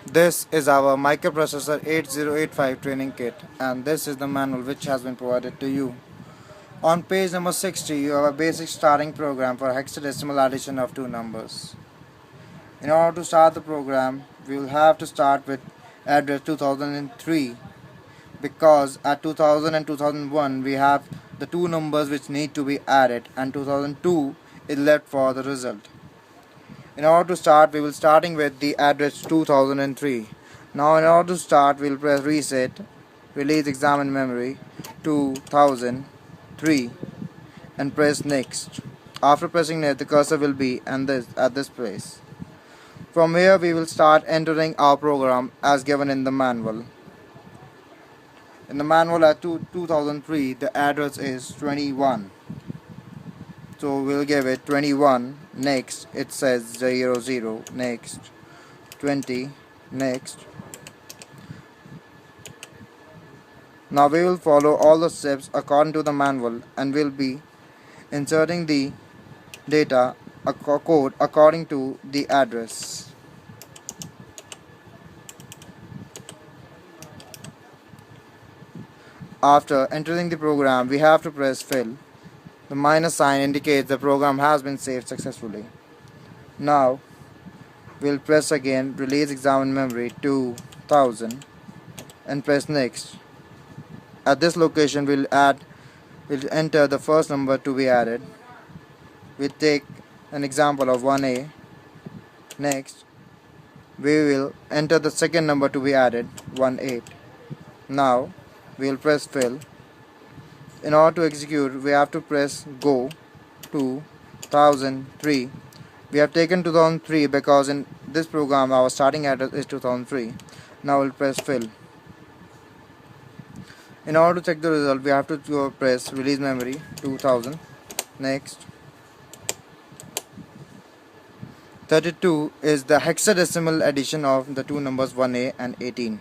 This is our Microprocessor 8085 Training Kit, and this is the manual which has been provided to you. On page number 60, you have a basic starting program for hexadecimal addition of two numbers. In order to start the program, we will have to start with address 2003 because at 2000 and 2001 we have the two numbers which need to be added and 2002 is left for the result. In order to start, we will starting with the address 2003. Now in order to start, we will press reset, release examine memory 2003 and press next. After pressing next, the cursor will be at this place. From here we will start entering our program as given in the manual. In the manual at 2003 the address is 21. So we'll give it 21, next, it says 00, next, 20, next. Now we will follow all the steps according to the manual and we'll be inserting the data code according to the address. After entering the program, we have to press fill. The minus sign indicates the program has been saved successfully. Now we'll press again release examine memory 2000 and press next. At this location we'll enter the first number to be added. We'll take an example of 1A. Next we will enter the second number to be added, 18. Now we'll press fill. In order to execute, we have to press go to 2003. We have taken 2003 because in this program our starting address is 2003. Now we'll press fill. In order to check the result, we have to press release memory 2000. Next. 32 is the hexadecimal addition of the two numbers 1A and 18.